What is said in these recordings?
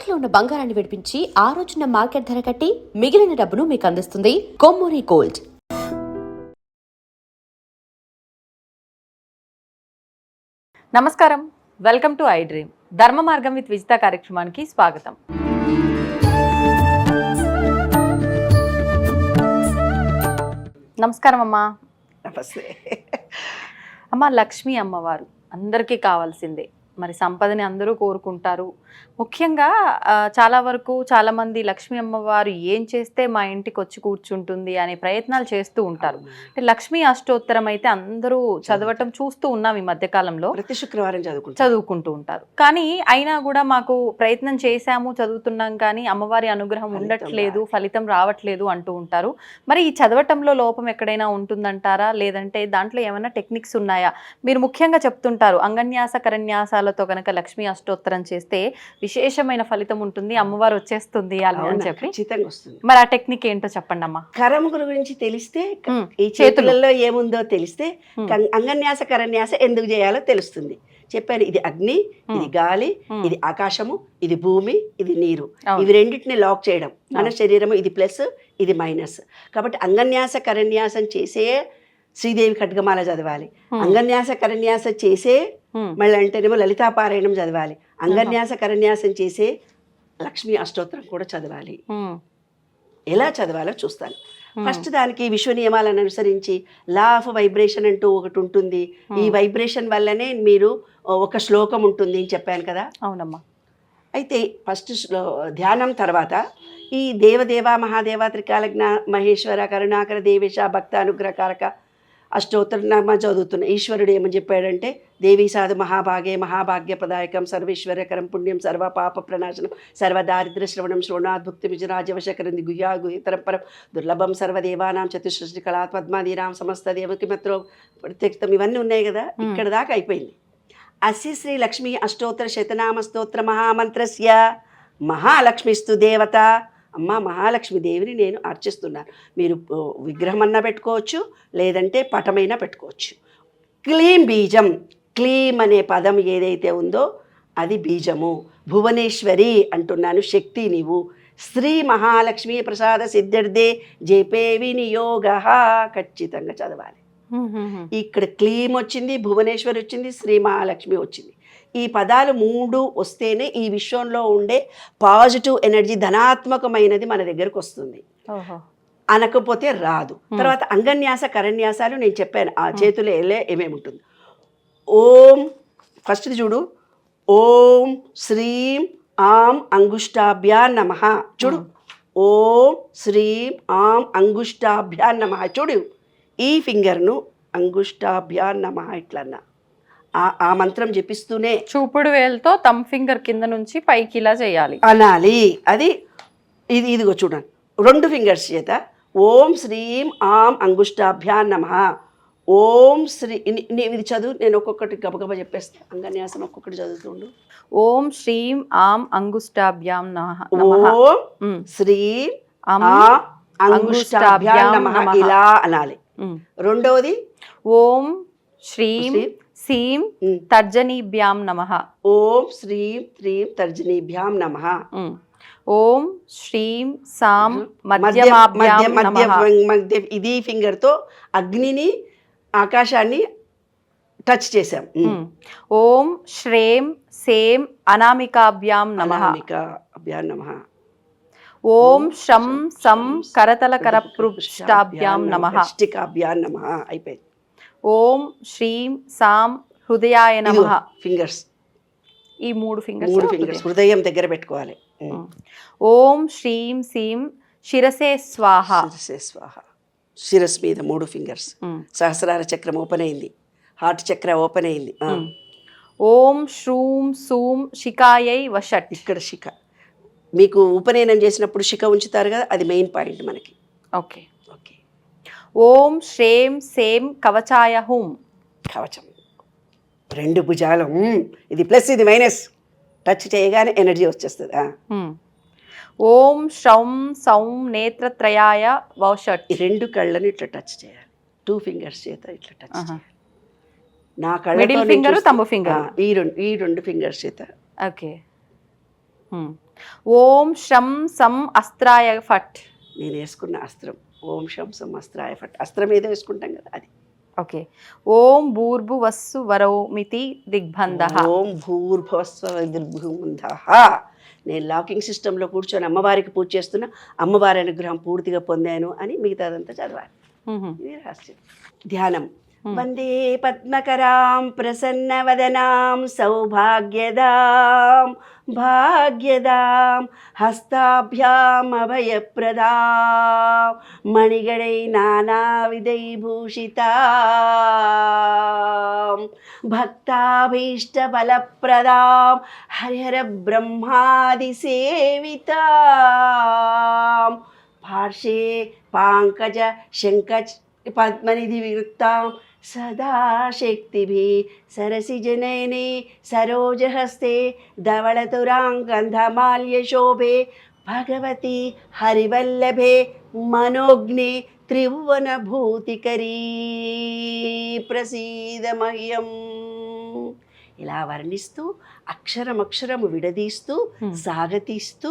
తాకట్లో ఉన్న బంగారాన్ని విడిపించి ఆ రోజున మార్కెట్ ధర కట్టి మిగిలిన డబ్బును మీకు అందిస్తుంది కొమ్మూరి గోల్డ్. నమస్కారం, వెల్కమ్ టు ఐ డ్రీమ్. ధర్మ మార్గం విత్ విజిత కార్యక్రమానికి స్వాగతం. నమస్కారం అమ్మా. నమస్తే అమ్మ, లక్ష్మీ అమ్మవారు అందరికీ కావాల్సిందే. మరి సంపదని అందరూ కోరుకుంటారు. ముఖ్యంగా చాలా వరకు చాలామంది లక్ష్మీ అమ్మవారు ఏం చేస్తే మా ఇంటికి వచ్చి కూర్చుంటుంది అనే ప్రయత్నాలు చేస్తూ ఉంటారు. అంటే లక్ష్మీ అష్టోత్తరం అయితే అందరూ చదవటం చూస్తూ ఉన్నాం ఈ మధ్యకాలంలో. ప్రతి శుక్రవారం చదువుకుంటూ ఉంటారు. కానీ అయినా కూడా మాకు ప్రయత్నం చేశాము, చదువుతున్నాం, కానీ అమ్మవారి అనుగ్రహం ఉండట్లేదు, ఫలితం రావట్లేదు అంటూ ఉంటారు. మరి ఈ చదవటంలో లోపం ఎక్కడైనా ఉంటుందంటారా, లేదంటే దాంట్లో ఏమైనా టెక్నిక్స్ ఉన్నాయా? మీరు ముఖ్యంగా చెప్తుంటారు అంగన్యాస కరన్యాసాలతో కనుక లక్ష్మీ అష్టోత్తరం చేస్తే విశేషమైన ఫలితం ఉంటుంది, అమ్మవారు వచ్చేస్తుంది అని చెప్పి. ఖచ్చితంగా వస్తుంది. మరి ఆ టెక్నిక్ ఏంటో చెప్పండి అమ్మా. కరము గురించి తెలిస్తే, ఈ చేతులలో ఏముందో తెలిస్తే అంగన్యాస కరన్యాస ఎందుకు చేయాలో తెలుస్తుంది. చెప్పాను, ఇది అగ్ని, ఇది గాలి, ఇది ఆకాశము, ఇది భూమి, ఇది నీరు. ఇవి రెండింటిని లాక్ చేయడం మన శరీరము. ఇది ప్లస్, ఇది మైనస్. కాబట్టి అంగన్యాస కరన్యాసం చేసే శ్రీదేవి ఖడ్గమాల చదవాలి. అంగన్యాస కరన్యాస చేసే మళ్ళీ అంటేనేమో లలితాపారాయణం చదవాలి. అంగన్యాస కరన్యాసం చేసే లక్ష్మీ అష్టోత్తరం కూడా చదవాలి. ఎలా చదవాలో చూస్తాను. ఫస్ట్ దానికి విశ్వ నియమాలను అనుసరించి లా ఆఫ్ వైబ్రేషన్ అంటూ ఒకటి ఉంటుంది. ఈ వైబ్రేషన్ వల్లనే మీరు ఒక శ్లోకం ఉంటుంది అని చెప్పాను కదా. అవునమ్మా. అయితే ఫస్ట్ ధ్యానం తర్వాత ఈ దేవదేవ మహాదేవ త్రికాలజ్ఞ మహేశ్వర కరుణాకర దేవేశ భక్త అనుగ్రహకారక అష్టోత్తరనామ చదువుతున్న ఈశ్వరుడు ఏమని చెప్పాడంటే, దేవీ సాధు మహాభాగే మహాభాగ్య ప్రదాయకం సర్వేశ్వర్యకరం పుణ్యం సర్వ పాప ప్రణాశనం సర్వదారిద్ర శ్రవణం శ్రోణాద్భుక్తి విజరాజవశకరం గుహ్యా గుహితరం పరం దుర్లభం సర్వదేవానాం చతుసృష్టి కళా పద్మాదీనాం సమస్త దేవకిమత్రో ప్రత్యక్తం. ఇవన్నీ ఉన్నాయి కదా. ఇక్కడ దాకా అయిపోయింది. అస్య శ్రీ లక్ష్మీ అష్టోత్తర శతనామ స్తోత్ర మహామంత్రస్య మహాలక్ష్మిస్తు దేవత. అమ్మ మహాలక్ష్మి దేవిని నేను అర్చిస్తున్నాను. మీరు విగ్రహం అన్నా పెట్టుకోవచ్చు, లేదంటే పటమైనా పెట్టుకోవచ్చు. క్లీం బీజం. క్లీం అనే పదం ఏదైతే ఉందో అది బీజము. భువనేశ్వరి అంటున్నాను, శక్తి నీవు. శ్రీ మహాలక్ష్మి ప్రసాద సిద్ధిర్దే జపే వినియోగ. ఖచ్చితంగా చదవాలి. ఇక్కడ క్లీం వచ్చింది, భువనేశ్వరి వచ్చింది, శ్రీ మహాలక్ష్మి వచ్చింది. ఈ పదాలు 3 వస్తేనే ఈ విశ్వంలో ఉండే పాజిటివ్ ఎనర్జీ ధనాత్మకమైనది మన దగ్గరకు వస్తుంది. అనకపోతే రాదు. తర్వాత అంగన్యాస కరన్యాసాలు నేను చెప్పాను. ఆ చేతులు ఏమేమి ఉంటుంది. ఓం ఫస్ట్ చూడు. ఓం శ్రీం ఆం అంగుష్టాభ్యా నమః. చూడు, ఓం శ్రీం ఆం అంగుష్టాభ్యా నమః. చూడు, ఈ ఫింగర్ను అంగుష్టాభ్యా నమః ఇట్లా అన్నా. ఆ మంత్రం జపిస్తూనే చూపుడు వేలుతో థంబ్ ఫింగర్ కింద నుంచి పైకి ఇలా చేయాలి అనాలి. అది ఇదిగో చూడండి, 2 ఫింగర్స్ చేత ఓం శ్రీం ఆం అంగుష్టాభ్యా నమః. ఓం శ్రీ ఇది చదువు, నేను ఒక్కొక్కటి గబగబా చెప్పేస్తాను. అంగన్యాసం ఒక్కొక్కటి చదువుతుండు. ఓం శ్రీం ఆం అంగుష్టాభ్యాం నమః. ఓం శ్రీం ఆం అంగుష్టాభ్యాం నమః ఇలా అనాలి. రెండవది ఓం శ్రీం సీం తర్జనీభ్యాం నమః. ఓం శ్రీం శ్రీం తర్జనీభ్యాం నమః. ఓం శ్రీం సాం మధ్యమాభ్యాం నమః. ఇది ఫింగర్తో అగ్నిని ఆకాశాన్ని టచ్ చేశాం. ఓం శ్రేం సేం అనామికాభ్యాం నమః. ఓం శం సం కరతలకర పృష్ఠాభ్యాం నమః. అయిపోయింది. ఓం శ్రీం సాం హృదయాయ నమః. ఫింగర్స్ ఈ 3 ఫింగర్స్ హృదయం దగ్గర పెట్టుకోవాలి. ఓం శ్రీం సీం శిరసే స్వాహ. శిరస్ మీద 3 ఫింగర్స్. సహస్రార చక్రం ఓపెన్ అయింది, హార్ట్ చక్ర ఓపెన్ అయింది. ఓం శ్రూం సూం శికాయై వషట్. ఇక్కడ శిఖ, మీకు ఉపనయనం చేసినప్పుడు శిఖ ఉంచుతారు కదా, అది మెయిన్ పాయింట్ మనకి. ఓకే. ఓం శ్రేం సేం కవచాయ హుం. కవచం 2 భుజాలు. ఇది ప్లస్, ఇది మైనస్. టచ్ చేయగానే ఎనర్జీ వచ్చేస్తుంది. ఓం శ్రౌం సౌం నేత్రత్రయాయ వౌషట్. 2 కళ్ళని ఇట్లా టచ్ చేయాలి. 2 ఫింగర్స్ చేత ఇట్లా టచ్ చేయాలి. నా కళ్ళ మిడిల్ ఫింగర్ థంబ్ ఫింగర్ ఈ రెండు ఫింగర్స్ చేత. ఓకే. ఓం శం సం అస్త్రాయ ఫట్. నేను వేసుకున్న అస్త్రం ఓం శం సం అస్త్రాయ ఫట్. అస్త్రం ఏదో వేసుకుంటాం కదా అది. ఓకే. ఓం భూర్భువస్సు వరౌమితి దిగ్బంధః. ఓం భూర్భువస్సుః దిగ్బంధః. నేను లాకింగ్ సిస్టంలో కూర్చొని అమ్మవారికి పూజ చేస్తున్నా, అమ్మవారి అనుగ్రహం పూర్తిగా పొందాను అని మిగతాదంతా చదవాలి. ఇది రహస్యం. ధ్యానం. వందే పద్మకరాం ప్రసన్నవదనాం సౌభాగ్యదాం భాగ్యదాం హస్తాభ్యాం అభయప్రదాం మణిగణై నానావిధై భూషితాం భక్తాభీష్టఫలప్రదాం హరిహర బ్రహ్మాది సేవితాం పార్శ్వే పాంకజ శంఖ పద్మనిధి వివృత్తాం సదా శక్తిభి సరసిజనయనే సరోజహస్తే ధవళతురాంగంధమాల్యశోభే భగవతి హరివల్లభే మనోజ్ఞే త్రిభువనభూతికరీ ప్రసీదమహ్యం. ఇలా వర్ణిస్తూ అక్షరమక్షరము విడదీస్తూ సాగతీస్తూ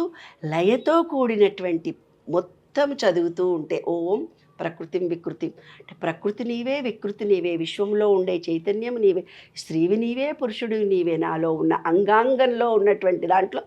లయతో కూడినటువంటి మొత్తం చదువుతూ ఉంటే ఓం ప్రకృతిం వికృతి అంటే ప్రకృతి నీవే, వికృతి నీవే, విశ్వంలో ఉండే చైతన్యం నీవే, స్త్రీవి నీవే, పురుషుడు నీవే, నాలో ఉన్న అంగాంగంలో ఉన్నటువంటి దాంట్లో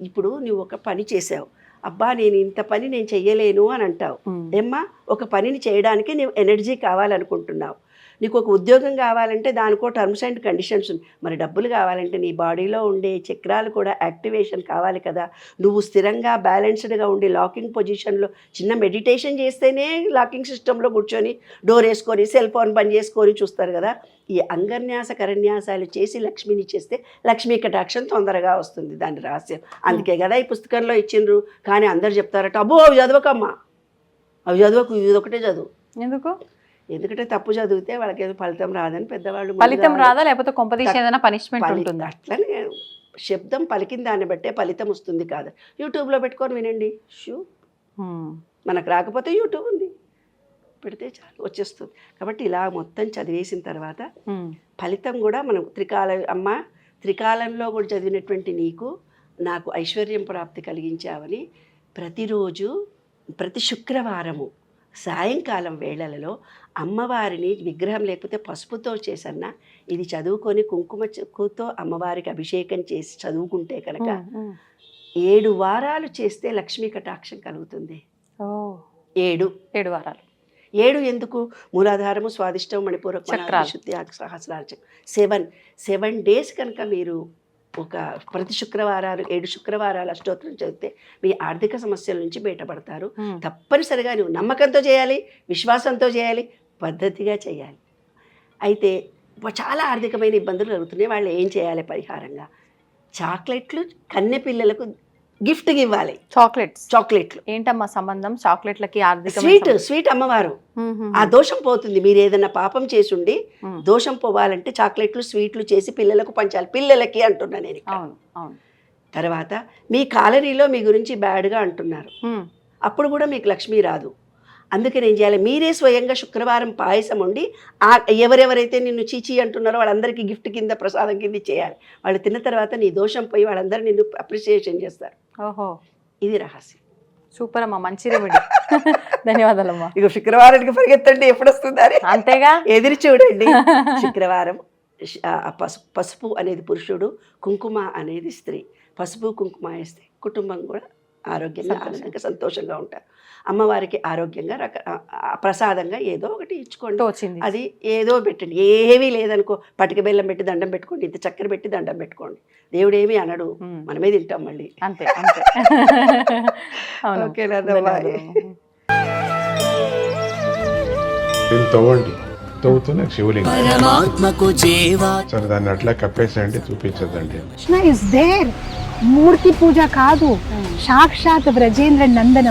ఇప్పుడు నువ్వు ఒక పని చేసావు, అబ్బా నేను ఇంత పని నేను చెయ్యలేను అని అంటావు. ఏమ్మా ఒక పనిని చేయడానికి నువ్వు ఎనర్జీ కావాలనుకుంటున్నావు. నీకు ఒక ఉద్యోగం కావాలంటే దానికో టర్మ్స్ అండ్ కండిషన్స్ ఉంది. మరి డబ్బులు కావాలంటే నీ బాడీలో ఉండే చక్రాలు కూడా యాక్టివేషన్ కావాలి కదా. నువ్వు స్థిరంగా బ్యాలెన్స్డ్గా ఉండి లాకింగ్ పొజిషన్లో చిన్న మెడిటేషన్ చేస్తేనే లాకింగ్ సిస్టంలో కూర్చొని డోర్ వేసుకొని సెల్ ఫోన్ బంద్ చేసుకొని చూస్తారు కదా. ఈ అంగన్యాస కరన్యాసాలు చేసి లక్ష్మిని చేస్తే లక్ష్మీ కటాక్షం తొందరగా వస్తుంది. దాని రహస్యం అందుకే కదా ఈ పుస్తకంలో ఇచ్చిండ్రు. కానీ అందరు చెప్తారట అబ్బో అవి చదవకమ్మా, అవి చదవకు, ఇది ఒకటే చదువు. ఎందుకు? ఎందుకంటే తప్పు చదివితే వాళ్ళకి ఏదో ఫలితం రాదని పెద్దవాళ్ళు. ఫలితం రాదా లేకపోతే కొంపదీసి ఏదైనా పనిష్మెంట్ ఉంటుందా? అట్లనే శబ్దం పలికిన దాన్ని బట్టే ఫలితం వస్తుంది కాదు. యూట్యూబ్లో పెట్టుకొని వినండి. మనకు రాకపోతే యూట్యూబ్ ఉంది, పెడితే చాలు వచ్చేస్తుంది. కాబట్టి ఇలా మొత్తం చదివేసిన తర్వాత ఫలితం కూడా మనం త్రికాలంలో కూడా చదివినటువంటి నీకు నాకు ఐశ్వర్యం ప్రాప్తి కలిగించావని ప్రతిరోజు ప్రతి శుక్రవారము సాయంకాలం వేళలలో అమ్మవారిని విగ్రహం లేకపోతే పసుపుతో చేసన్న ఇది చదువుకొని కుంకుమ చెక్కుతో అమ్మవారికి అభిషేకం చేసి చదువుకుంటే కనుక 7 వారాలు చేస్తే లక్ష్మీ కటాక్షం కలుగుతుంది. 7 వారాలు. 7 ఎందుకు? మూలాధారము, స్వాదిష్టం, మణిపూరకం, శుద్ధి, సహస్రాలు 7 డేస్ కనుక మీరు ఒక ప్రతి శుక్రవారాలు 7 శుక్రవారాలు అష్టోత్తరం చదివితే మీ ఆర్థిక సమస్యల నుంచి బయటపడతారు. తప్పనిసరిగా నువ్వు నమ్మకంతో చేయాలి, విశ్వాసంతో చేయాలి, పద్ధతిగా చేయాలి. అయితే చాలా ఆర్థికమైన ఇబ్బందులు కలుగుతున్నాయి. వాళ్ళు ఏం చేయాలి పరిహారంగా? చాక్లెట్లు కన్నె పిల్లలకు గిఫ్ట్గా ఇవ్వాలి. చాక్లెట్లు ఏంటమ్మా సంబంధం చాక్లెట్లకి? ఆర్థిక స్వీట్ అమ్మవారు ఆ దోషం పోతుంది. మీరు ఏదైనా పాపం చేసి ఉండి దోషం పోవాలంటే చాక్లెట్లు స్వీట్లు చేసి పిల్లలకు పంచాలి. పిల్లలకి అంటున్నా నేను. తర్వాత మీ కాలనీలో మీ గురించి బ్యాడ్గా అంటున్నారు, అప్పుడు కూడా మీకు లక్ష్మి రాదు. అందుకని ఏం చేయాలి? మీరే స్వయంగా శుక్రవారం పాయసం వండి ఎవరెవరైతే నిన్ను చీచీ అంటున్నారో వాళ్ళందరికీ గిఫ్ట్ కింద ప్రసాదం కింద చేయాలి. వాళ్ళు తిన్న తర్వాత నీ దోషం పోయి వాళ్ళందరూ నిన్ను అప్రిసియేషన్ చేస్తారు. ఓహో, ఇది రహస్యం. సూపర్ అమ్మా, మంచి రెమెడీ. ధన్యవాదాలమ్మా. ఇక శుక్రవారానికి పరిగెత్తండి, ఎప్పుడు వస్తుంది అని అంతేగా ఎదురు చూడండి. శుక్రవారం పసుపు అనేది పురుషుడు, కుంకుమ అనేది స్త్రీ. పసుపు కుంకుమ వేస్తే కుటుంబం కూడా ఆరోగ్యంగా ఆనందంగా సంతోషంగా ఉంటారు. అమ్మవారికి ఆరోగ్యంగా ప్రసాదంగా ఏదో ఒకటి ఇచ్చుకోండి. అది ఏదో పెట్టండి, ఏమీ లేదనుకో పటిక బెల్లం పెట్టి దండం పెట్టుకోండి, ఇంత చక్కెర పెట్టి దండం పెట్టుకోండి. దేవుడు ఏమీ అనడు, మనమే తింటాం మళ్ళీ. అంతే. తవ్వండి, తవ్వుతూనే శివలింగం సరే దాన్ని అట్లా కప్పేసేయండి, చూపించదండి. Krishna is there. మూర్తి పూజ కాదు, సాక్షాత్ బ్రజేంద్ర నందన